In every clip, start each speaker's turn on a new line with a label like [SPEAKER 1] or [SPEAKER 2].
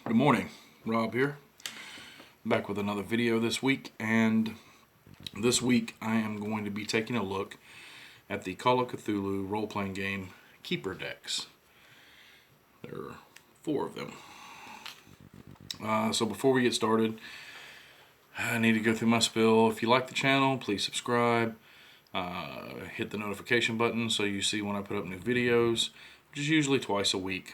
[SPEAKER 1] Good morning, Rob here, back with another video this week, and this week I am going to be taking a look at the Call of Cthulhu role-playing game Keeper Decks. There are 4 of them. So before we get started, I need to go through my spiel. If you like the channel, please subscribe, hit the notification button so you see when I put up new videos, which is usually twice a week.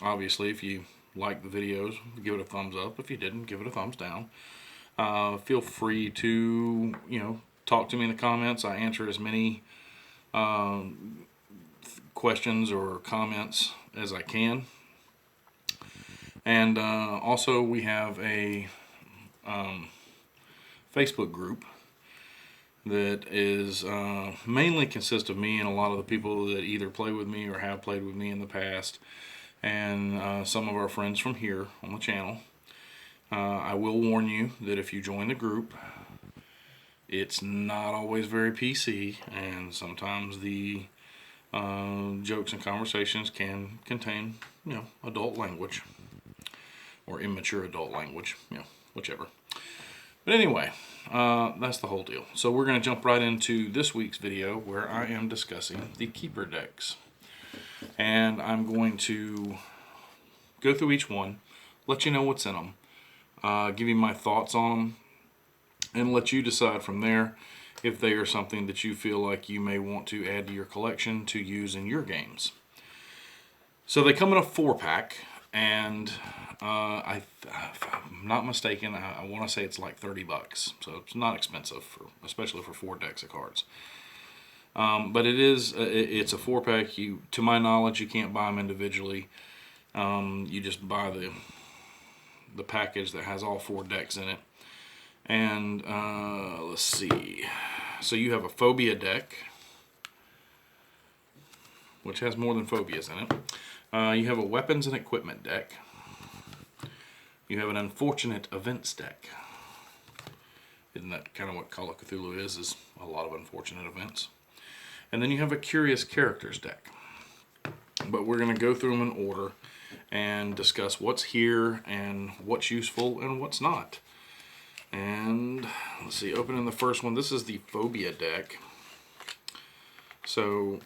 [SPEAKER 1] Obviously, if you like the videos, give it a thumbs up. If you didn't, give it a thumbs down. Feel free to, talk to me in the comments. I answer as many questions or comments as I can. And also, we have a Facebook group that is mainly consists of me and a lot of the people that either play with me or have played with me in the past, and some of our friends from here on the channel. I will warn you that if you join the group, it's not always very PC, and sometimes the jokes and conversations can contain, adult language or immature adult language, whichever. But anyway, that's the whole deal. So we're going to jump right into this week's video where I am discussing the Keeper Decks. And I'm going to go through each one, let you know what's in them, give you my thoughts on them, and let you decide from there if they are something that you feel like you may want to add to your collection to use in your games. So they come in a 4-pack, and if I'm not mistaken, I want to say it's like $30, so it's not expensive, especially for 4 decks of cards. But it's a 4-pack. To my knowledge, you can't buy them individually. You just buy the package that has all 4 decks in it. And let's see. So you have a Phobia Deck, which has more than phobias in it. You have a Weapons and Equipment Deck. You have an Unfortunate Events Deck. Isn't that kind of what Call of Cthulhu is a lot of unfortunate events? And then you have a Curious Characters deck. But we're going to go through them in order and discuss what's here and what's useful and what's not. And let's see, opening the first one, this is the Phobia deck. So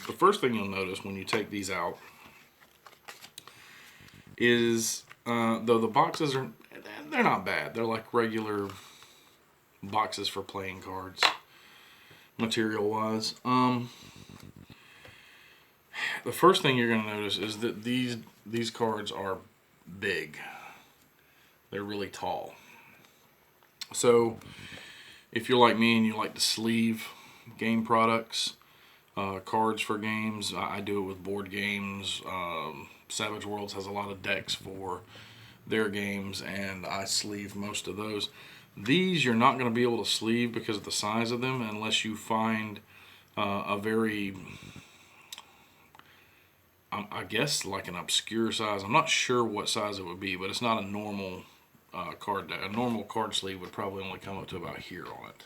[SPEAKER 1] the first thing you'll notice when you take these out is, though the boxes they're not bad. They're like regular boxes for playing cards. Material wise, the first thing you're going to notice is that these cards are big. They're really tall. So if you're like me and you like to sleeve game products, cards for games, I do it with board games. Savage Worlds has a lot of decks for their games, and I sleeve most of those. These you're not going to be able to sleeve because of the size of them unless you find a very, I guess, like an obscure size. I'm not sure what size it would be, but it's not a normal card deck. A normal card sleeve would probably only come up to about here on it.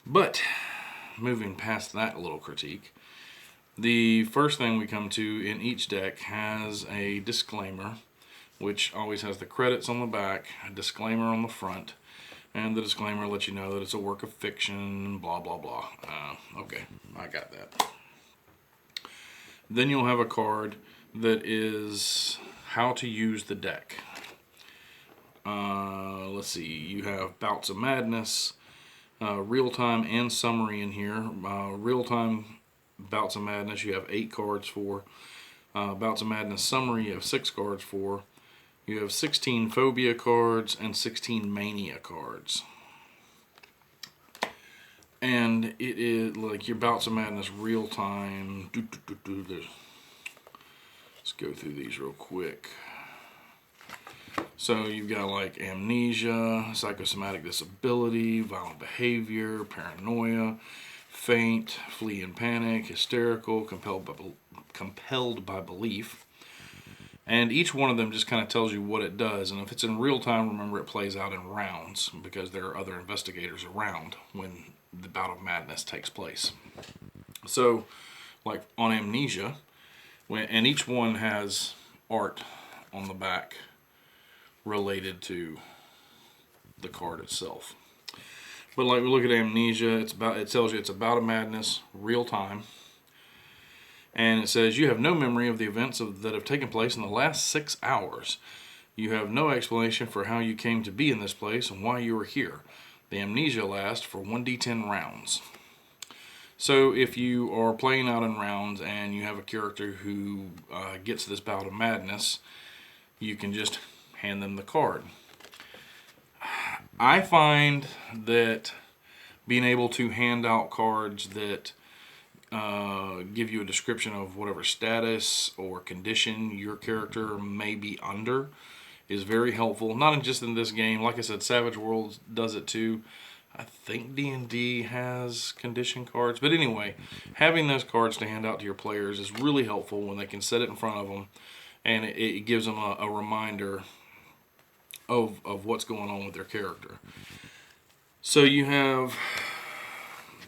[SPEAKER 1] But moving past that little critique, the first thing we come to in each deck has a disclaimer, which always has the credits on the back, a disclaimer on the front, and the disclaimer lets you know that it's a work of fiction, blah, blah, blah. Okay, I got that. Then you'll have a card that is how to use the deck. Let's see, you have Bouts of Madness, real-time and summary in here. Real-time Bouts of Madness you have 8 cards for. Bouts of Madness summary you have 6 cards for. You have 16 Phobia cards and 16 Mania cards. And it is like your Bouts of Madness real time. Let's go through these real quick. So you've got like Amnesia, Psychosomatic Disability, Violent Behavior, Paranoia, Faint, Flee and Panic, Hysterical, Compelled by Belief. And each one of them just kind of tells you what it does. And if it's in real time, remember it plays out in rounds because there are other investigators around when the bout of madness takes place. So, like on Amnesia, And each one has art on the back related to the card itself. But like we look at Amnesia, it tells you it's about a madness, real time. And it says you have no memory of the events that have taken place in the last 6 hours. You have no explanation for how you came to be in this place and why you are here. The amnesia lasts for 1d10 rounds. So if you are playing out in rounds and you have a character who gets this bout of madness, you can just hand them the card. I find that being able to hand out cards that give you a description of whatever status or condition your character may be under is very helpful. Not just in this game. Like I said, Savage Worlds does it too. I think D&D has condition cards. But anyway, having those cards to hand out to your players is really helpful when they can set it in front of them. And it gives them a reminder of what's going on with their character. So you have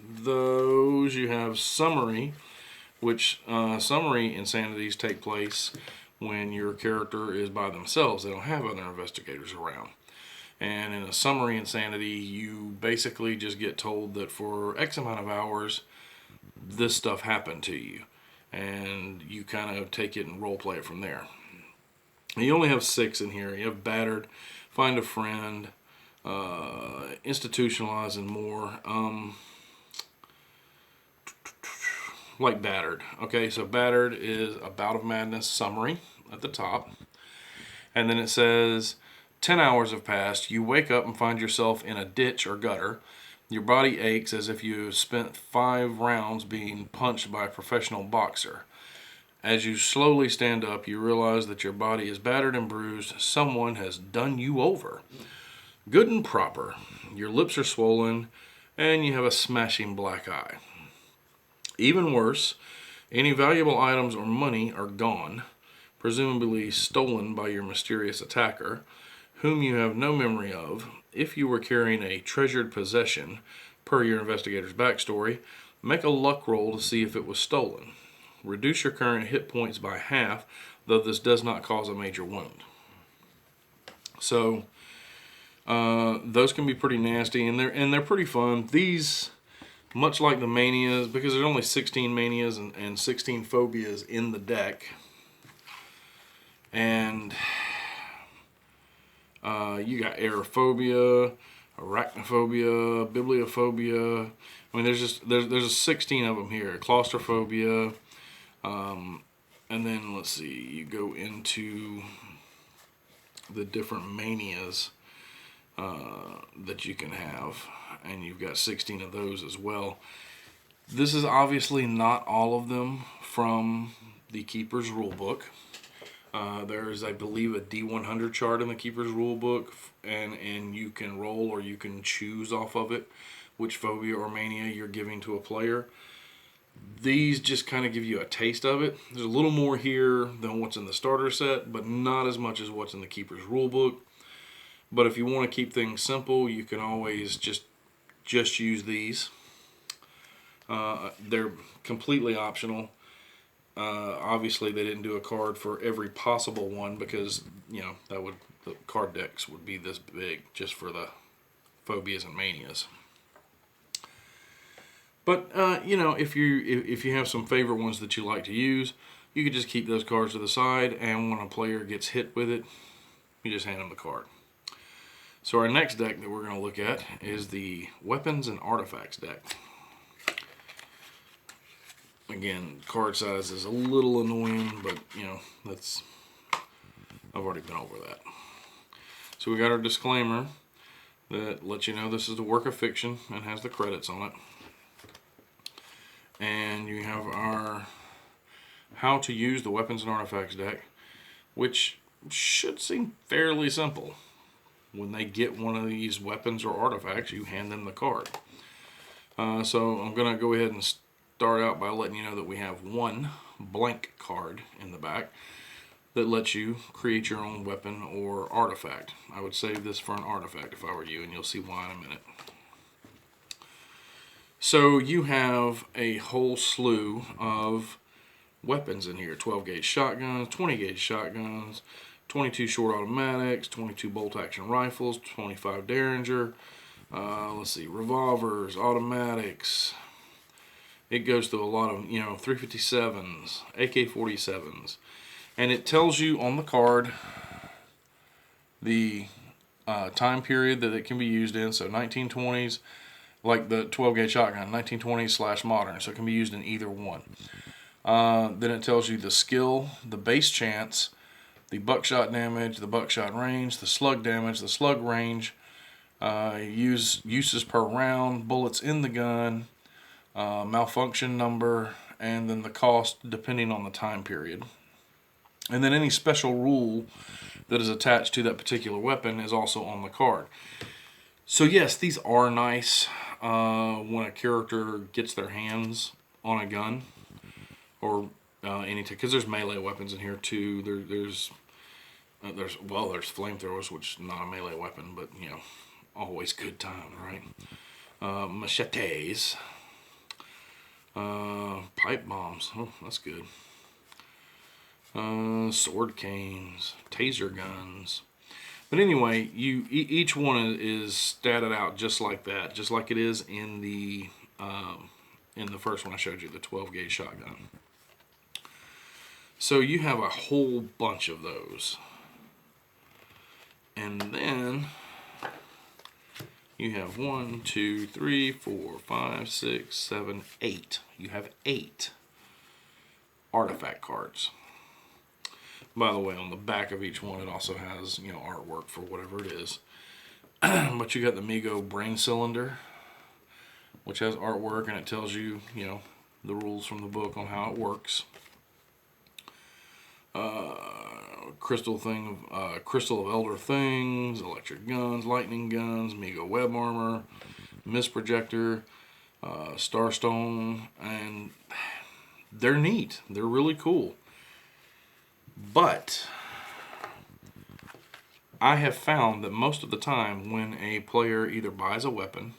[SPEAKER 1] those. You have summary, which summary insanities take place when your character is by themselves. They don't have other investigators around. And in a summary insanity, you basically just get told that for X amount of hours, this stuff happened to you. And you kind of take it and role play it from there. And you only have 6 in here. You have battered, find a friend, institutionalize, and more. Like battered. Okay, so battered is a bout of madness summary at the top. And then it says 10 hours have passed. You wake up and find yourself in a ditch or gutter. Your body aches as if you spent 5 rounds being punched by a professional boxer. As you slowly stand up, you realize that your body is battered and bruised. Someone has done you over. Good and proper. Your lips are swollen, and you have a smashing black eye. Even worse, any valuable items or money are gone, presumably stolen by your mysterious attacker, whom you have no memory of. If you were carrying a treasured possession, per your investigator's backstory, make a luck roll to see if it was stolen. Reduce your current hit points by half, though this does not cause a major wound. So, those can be pretty nasty, and they're pretty fun. These, much like the manias, because there's only 16 manias and 16 phobias in the deck, and you got aerophobia, arachnophobia, bibliophobia. I mean, there's 16 of them here. Claustrophobia, and then let's see. You go into the different manias that you can have, and you've got 16 of those as well. This is obviously not all of them from the Keeper's Rulebook. There's, I believe, a D100 chart in the Keeper's Rulebook, and you can roll or you can choose off of it which phobia or mania you're giving to a player. These just kind of give you a taste of it. There's a little more here than what's in the starter set, but not as much as what's in the Keeper's Rulebook. But if you want to keep things simple, you can always just use these. They're completely optional. Obviously, they didn't do a card for every possible one because, the card decks would be this big just for the phobias and manias. But if you have some favorite ones that you like to use, you can just keep those cards to the side, and when a player gets hit with it, you just hand them the card. So our next deck that we're going to look at is the Weapons and Artifacts deck. Again, card size is a little annoying, but I've already been over that. So we got our disclaimer that lets you know this is a work of fiction and has the credits on it. And you have our how to use the Weapons and Artifacts deck, which should seem fairly simple. When they get one of these weapons or artifacts, you hand them the card. So I'm going to go ahead and start out by letting you know that we have one blank card in the back that lets you create your own weapon or artifact. I would save this for an artifact if I were you, and you'll see why in a minute. So you have a whole slew of weapons in here. 12 gauge shotguns, 20 gauge shotguns, 22 short automatics, 22 bolt action rifles, 25 Derringer, let's see, revolvers, automatics. It goes through a lot of, 357s, AK-47s. And it tells you on the card the time period that it can be used in. So 1920s, like the 12 gauge shotgun, 1920s / modern. So it can be used in either one. Then it tells you the skill, the base chance, the buckshot damage, the buckshot range, the slug damage, the slug range, uses per round, bullets in the gun, malfunction number, and then the cost depending on the time period. And then any special rule that is attached to that particular weapon is also on the card. So yes, these are nice when a character gets their hands on a gun or because there's melee weapons in here too. There's flamethrowers, which is not a melee weapon, but always good time, right? Machetes, pipe bombs. Oh, that's good. Sword canes, taser guns. But anyway, each one is statted out just like that, just like it is in the first one I showed you, the 12 gauge shotgun. So you have a whole bunch of those. And then you have 1, 2, 3, 4, 5, 6, 7, 8. You have 8 artifact cards. By the way, on the back of each one, it also has, artwork for whatever it is. But you got the Mego Brain Cylinder, which has artwork, and it tells you, the rules from the book on how it works. Crystal of Elder Things, electric guns, lightning guns, Mego Web Armor, Mist Projector, Starstone, and they're neat. They're really cool. But I have found that most of the time when a player either buys a weapon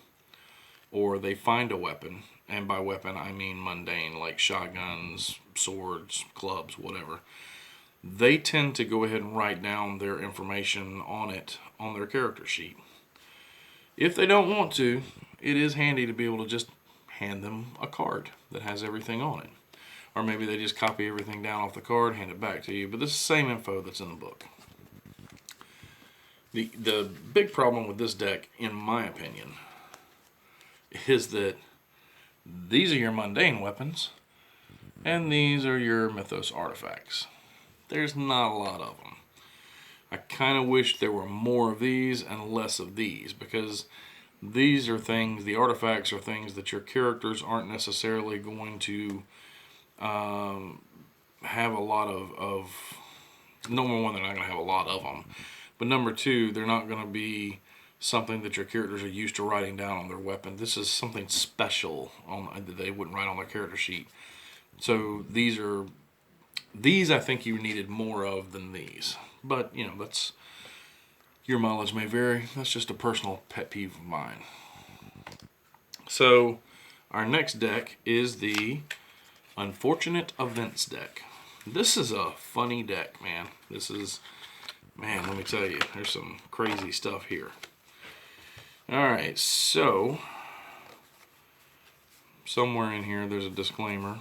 [SPEAKER 1] or they find a weapon, and by weapon I mean mundane, like shotguns, swords, clubs, whatever, they tend to go ahead and write down their information on it on their character sheet. If they don't want to, it is handy to be able to just hand them a card that has everything on it. Or maybe they just copy everything down off the card, hand it back to you. But this is the same info that's in the book. The big problem with this deck, in my opinion, is that these are your mundane weapons, and these are your mythos artifacts. There's not a lot of them. I kind of wish there were more of these and less of these, because these are things, the artifacts are things that your characters aren't necessarily going to have a lot of. Number one, they're not going to have a lot of them. But number two, they're not going to be something that your characters are used to writing down on their weapon. This is something special that they wouldn't write on their character sheet. So these I think you needed more of than these. But, that's, your mileage may vary. That's just a personal pet peeve of mine. So our next deck is the Unfortunate Events deck. This is a funny deck, man. Let me tell you, there's some crazy stuff here. Alright, so somewhere in here there's a disclaimer.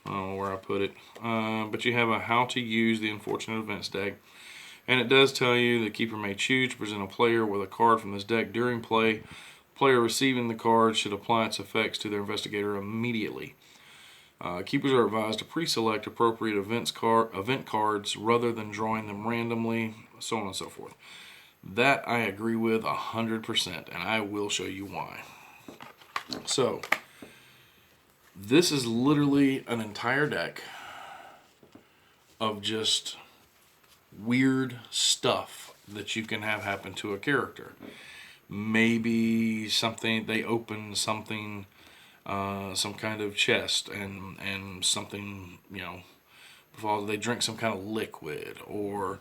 [SPEAKER 1] I don't know where I put it. But you have a how to use the Unfortunate Events deck. And it does tell you the keeper may choose to present a player with a card from this deck during play. Player receiving the card should apply its effects to their investigator immediately. Keepers are advised to pre-select appropriate event cards rather than drawing them randomly, so on and so forth. That I agree with 100%, and I will show you why. So, this is literally an entire deck of just weird stuff that you can have happen to a character. Maybe they open something, some kind of chest, and something, they drink some kind of liquid or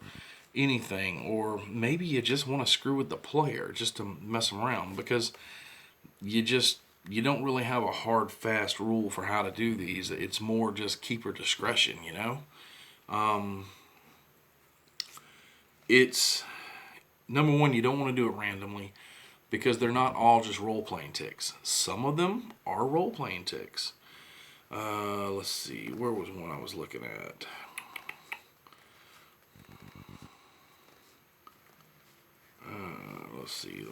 [SPEAKER 1] anything, or maybe you just want to screw with the player just to mess them around because you just you don't really have a hard, fast rule for how to do these. It's more just keeper discretion, you know? It's, number one, you don't want to do it randomly because they're not all just role-playing ticks. Some of them are role-playing ticks. Let's see, where was one I was looking at? Let's see.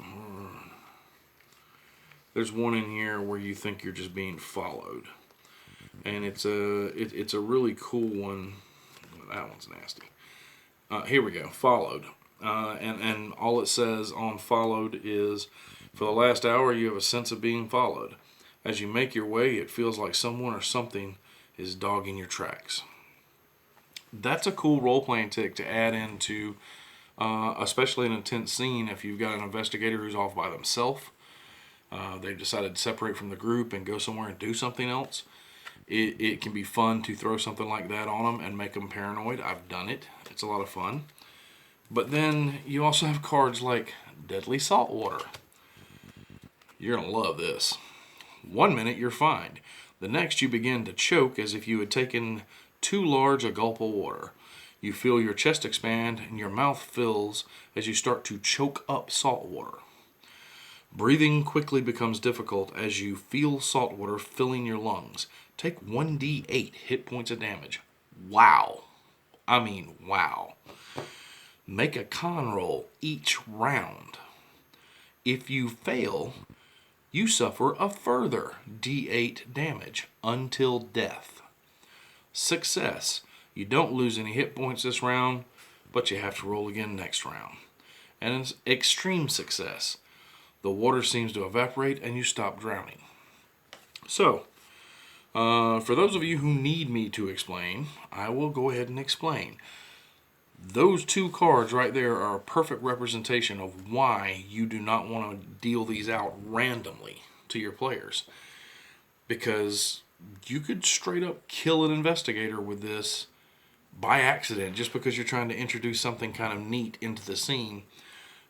[SPEAKER 1] There's one in here where you think you're just being followed, and it's a really cool one. That one's nasty. Here we go. Followed, and all it says on followed is, for the last hour you have a sense of being followed. As you make your way, it feels like someone or something is dogging your tracks. That's a cool role-playing tick to add into, especially an intense scene. If you've got an investigator who's off by themselves, they've decided to separate from the group and go somewhere and do something else. It can be fun to throw something like that on them and make them paranoid. I've done it. It's a lot of fun. But then you also have cards like Deadly Saltwater. You're going to love this. 1 minute you're fine. The next you begin to choke as if you had taken too large a gulp of water. You feel your chest expand and your mouth fills as you start to choke up salt water. Breathing quickly becomes difficult as you feel salt water filling your lungs. Take 1d8 hit points of damage. Wow. I mean, wow. Make a con roll each round. If you fail, you suffer a further d8 damage until death. Success. You don't lose any hit points this round, but you have to roll again next round. And it's extreme success. The water seems to evaporate and you stop drowning. So, for those of you who need me to explain, I will go ahead and explain. Those two cards right there are a perfect representation of why you do not want to deal these out randomly to your players. Because you could straight up kill an investigator with this by accident. Just because you're trying to introduce something kind of neat into the scene,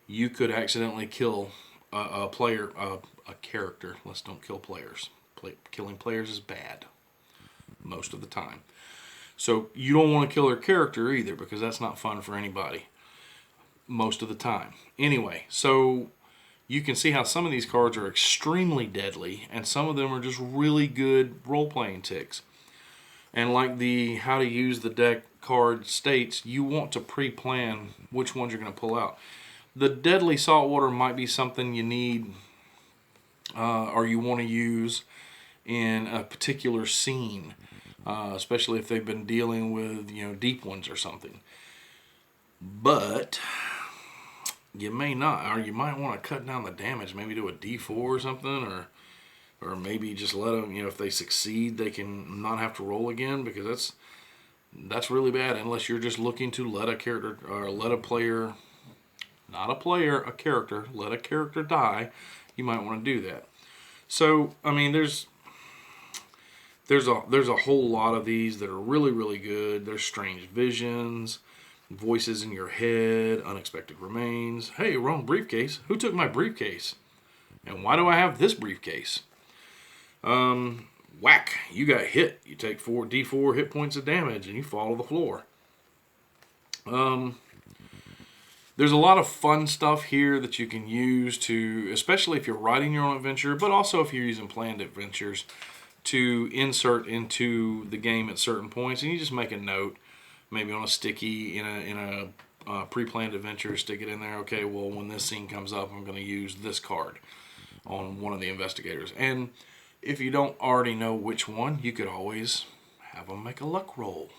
[SPEAKER 1] you could accidentally kill a player, a character. Let's don't kill players. Killing players is bad most of the time. So you don't want to kill their character either, because that's not fun for anybody most of the time. Anyway, so you can see how some of these cards are extremely deadly, and some of them are just really good role-playing ticks. And like the how to use the deck card states, you want to pre-plan which ones you're going to pull out. The Deadly Saltwater might be something you need or you want to use in a particular scene. Especially if they've been dealing with, deep ones or something. But you may not, or you might want to cut down the damage, maybe do a D4 or something, or maybe just let them, if they succeed, they can not have to roll again, because that's really bad unless you're just looking to let a character, or let a player, not a player, a character, let a character die. You might want to do that. So, I mean, there's a whole lot of these that are really, really good. There's Strange Visions, Voices in Your Head, Unexpected Remains. Hey, wrong briefcase. Who took my briefcase? And why do I have this briefcase? Whack. You got hit. You take 4d4 hit points of damage and you fall to the floor. There's a lot of fun stuff here that you can use to, especially if you're writing your own adventure, but also if you're using planned adventures, to insert into the game at certain points. And you just make a note, maybe on a sticky in a pre-planned adventure, stick it in there. Okay, well, when this scene comes up, I'm going to use this card on one of the investigators. And if you don't already know which one, you could always have them make a luck roll,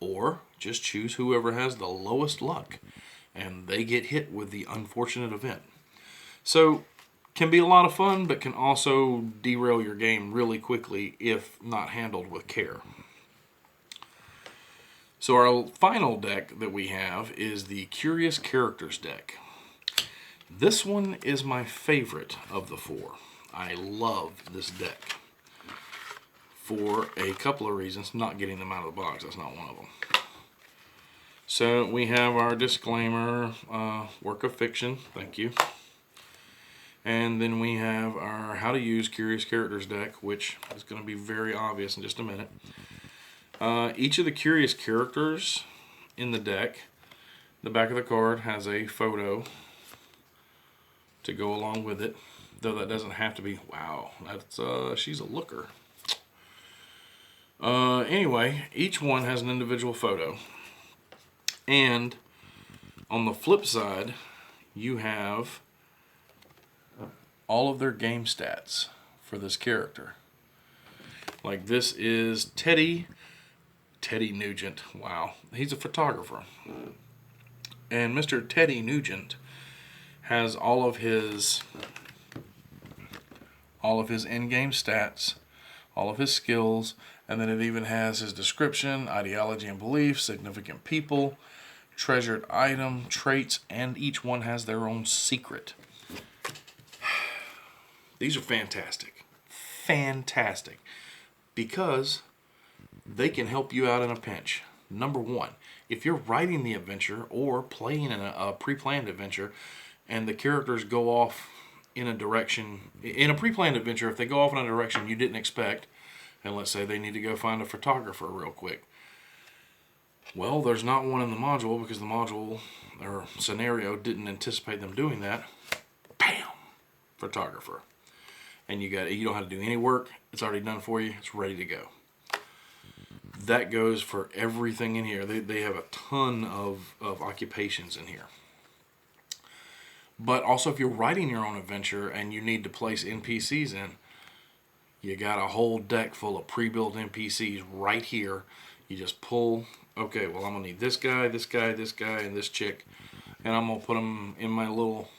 [SPEAKER 1] or just choose whoever has the lowest luck and they get hit with the unfortunate event. So can be a lot of fun, but can also derail your game really quickly if not handled with care. So our final deck that we have is the Curious Characters deck. This one is my favorite of the four. I love this deck for a couple of reasons. Not getting them out of the box, that's not one of them. So we have our disclaimer, work of fiction, thank you. And then we have our How to Use Curious Characters deck, which is going to be very obvious in just a minute. Each of the curious characters in the deck, the back of the card has a photo to go along with it, though that doesn't have to be. Wow, that's she's a looker. Anyway, each one has an individual photo, and on the flip side, you have all of their game stats for this character. Like this is Teddy Nugent. Wow, he's a photographer. And Mr. Teddy Nugent has all of his in-game stats, all of his skills, and then it even has his description, ideology and beliefs, significant people, treasured item, traits, and each one has their own secret. These are fantastic. Fantastic. Because they can help you out in a pinch. Number one, if you're writing the adventure or playing in a pre-planned adventure and the characters go off in a direction, in a pre-planned adventure, if they go off in a direction you didn't expect, and let's say they need to go find a photographer real quick, well, there's not one in the module because the module or scenario didn't anticipate them doing that. Bam! Photographer. And you don't have to do any work. It's already done for you. It's ready to go. That goes for everything in here. They have a ton of occupations in here. But also, if you're writing your own adventure and you need to place NPCs in, you got a whole deck full of pre-built NPCs right here. You just pull, okay, well, I'm going to need this guy, this guy, this guy, and this chick. And I'm going to put them in my little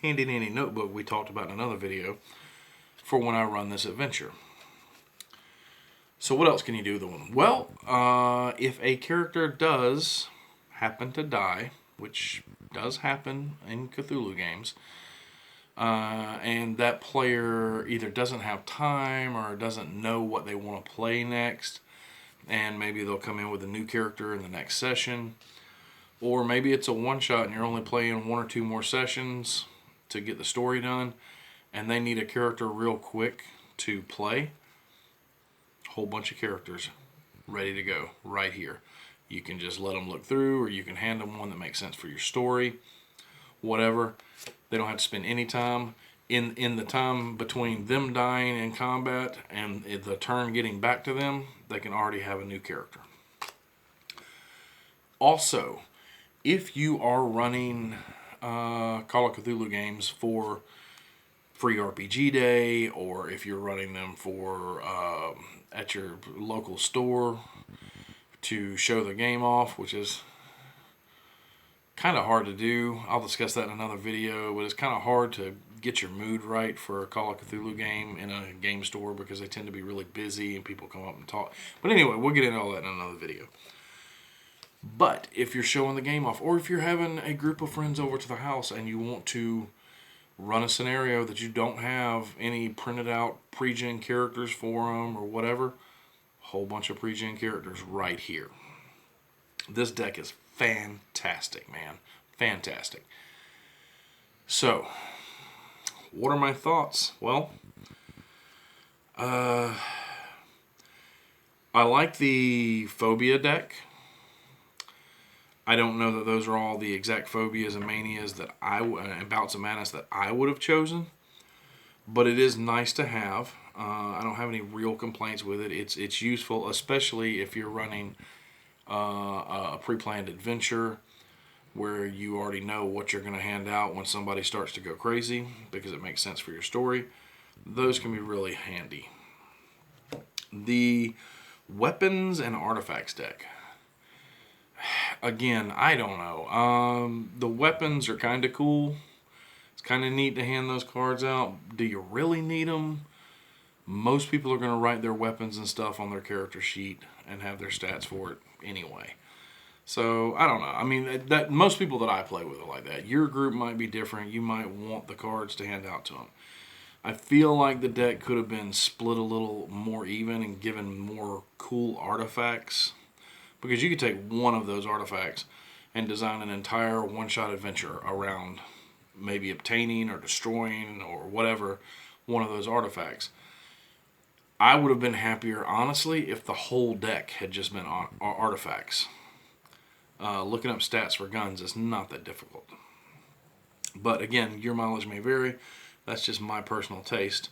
[SPEAKER 1] handy-dandy notebook we talked about in another video for when I run this adventure. So what else can you do with them? Well, if a character does happen to die, which does happen in Cthulhu games, and that player either doesn't have time or doesn't know what they want to play next, and maybe they'll come in with a new character in the next session, or maybe it's a one-shot and you're only playing one or two more sessions to get the story done, and they need a character real quick to play. Whole bunch of characters ready to go right here. You can just let them look through, or you can hand them one that makes sense for your story, whatever. They don't have to spend any time. In the time between them dying in combat and the turn getting back to them, they can already have a new character. Also, if you are running Call of Cthulhu games for free RPG day, or if you're running them for at your local store to show the game off, which is kind of hard to do. I'll discuss that in another video, but it's kind of hard to get your mood right for a Call of Cthulhu game in a game store because they tend to be really busy and people come up and talk. But anyway, we'll get into all that in another video. But if you're showing the game off, or if you're having a group of friends over to the house and you want to run a scenario that you don't have any printed out pre-gen characters for them or whatever, a whole bunch of pre-gen characters right here. This deck is fantastic, man. Fantastic. So, what are my thoughts? Well, I like the Phobia deck. I don't know that those are all the exact phobias and manias that and bouts of madness that I would have chosen, but it is nice to have. I don't have any real complaints with it. It's useful, especially if you're running a pre-planned adventure where you already know what you're going to hand out when somebody starts to go crazy because it makes sense for your story. Those can be really handy. The weapons and artifacts deck. Again, I don't know. The weapons are kind of cool. It's kind of neat to hand those cards out. Do you really need them? Most people are going to write their weapons and stuff on their character sheet and have their stats for it anyway. So, I don't know. I mean, that most people that I play with are like that. Your group might be different. You might want the cards to hand out to them. I feel like the deck could have been split a little more even and given more cool artifacts. Because you could take one of those artifacts and design an entire one-shot adventure around maybe obtaining or destroying or whatever one of those artifacts. I would have been happier, honestly, if the whole deck had just been artifacts. Looking up stats for guns is not that difficult. But again, your mileage may vary. That's just my personal taste.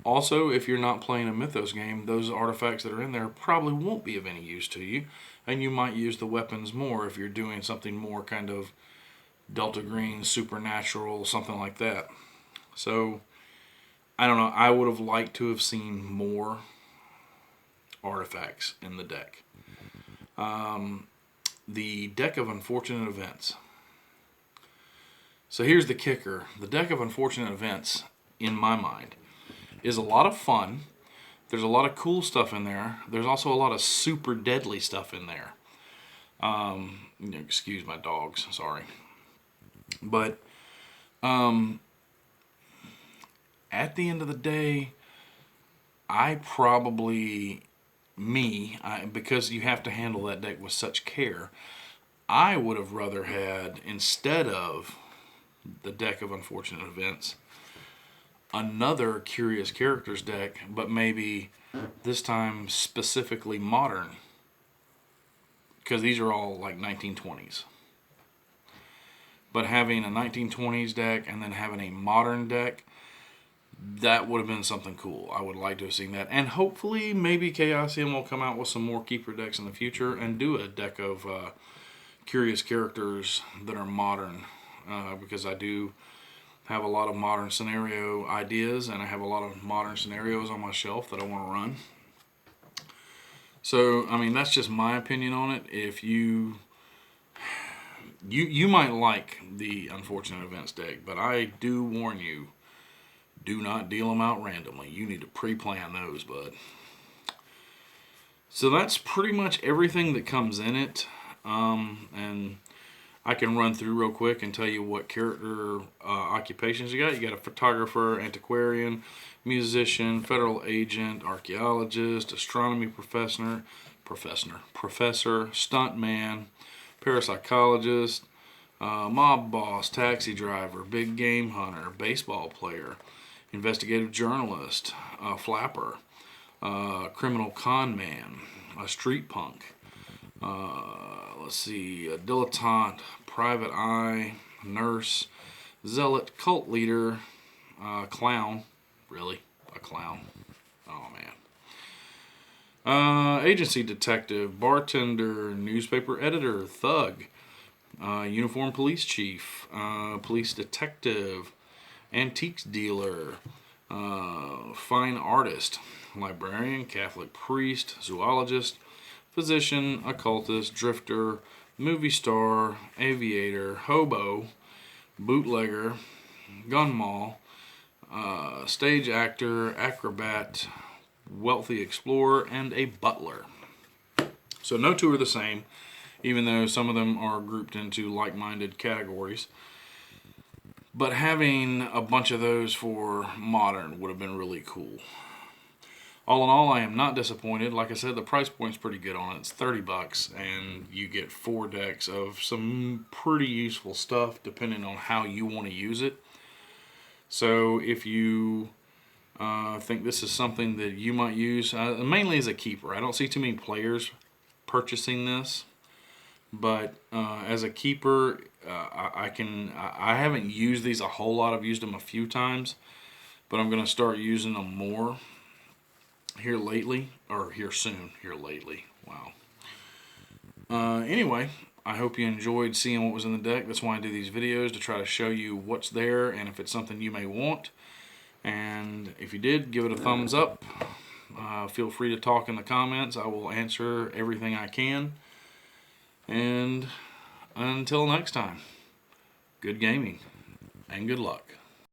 [SPEAKER 1] Also, if you're not playing a Mythos game, those artifacts that are in there probably won't be of any use to you. And you might use the weapons more if you're doing something more kind of Delta Green, Supernatural, something like that. So, I don't know. I would have liked to have seen more artifacts in the deck. The Deck of Unfortunate Events. So here's the kicker. The Deck of Unfortunate Events, in my mind, is a lot of fun. There's a lot of cool stuff in there. There's also a lot of super deadly stuff in there. Excuse my dogs, sorry. But at the end of the day, because you have to handle that deck with such care, I would have rather had, instead of the Deck of Unfortunate Events, another Curious Characters deck, but maybe this time specifically modern, because these are all like 1920s. But having a 1920s deck and then having a modern deck, that would have been something cool. I would like to have seen that. And hopefully maybe Chaosium will come out with some more Keeper decks in the future and do a deck of Curious Characters that are modern, because I do have a lot of modern scenario ideas, and I have a lot of modern scenarios on my shelf that I want to run. So, I mean, that's just my opinion on it. If you might like the Unfortunate Events deck, but I do warn you, do not deal them out randomly. You need to pre-plan those, bud. So that's pretty much everything that comes in it. And I can run through real quick and tell you what character occupations you got. You got a photographer, antiquarian, musician, federal agent, archaeologist, astronomy professor, stuntman, parapsychologist, mob boss, taxi driver, big game hunter, baseball player, investigative journalist, flapper, criminal con man, a street punk, a dilettante, private eye, nurse, zealot, cult leader, clown. Really? A clown? Oh, man. Agency detective, bartender, newspaper editor, thug, uniform police chief, police detective, antiques dealer, fine artist, librarian, Catholic priest, zoologist, physician, occultist, drifter, movie star, aviator, hobo, bootlegger, gun mall, stage actor, acrobat, wealthy explorer, and a butler. So no two are the same, even though some of them are grouped into like-minded categories. But having a bunch of those for modern would have been really cool. All in all, I am not disappointed. Like I said, the price point's pretty good on it. It's $30, and you get 4 decks of some pretty useful stuff, depending on how you want to use it. So if you think this is something that you might use, mainly as a keeper. I don't see too many players purchasing this, but as a keeper, I haven't used these a whole lot. I've used them a few times, but I'm going to start using them more here lately. Wow. Anyway, I hope you enjoyed seeing what was in the deck. That's why I do these videos, to try to show you what's there and if it's something you may want. And if you did, give it a thumbs up. Feel free to talk in the comments. I will answer everything I can. And until next time, good gaming and good luck.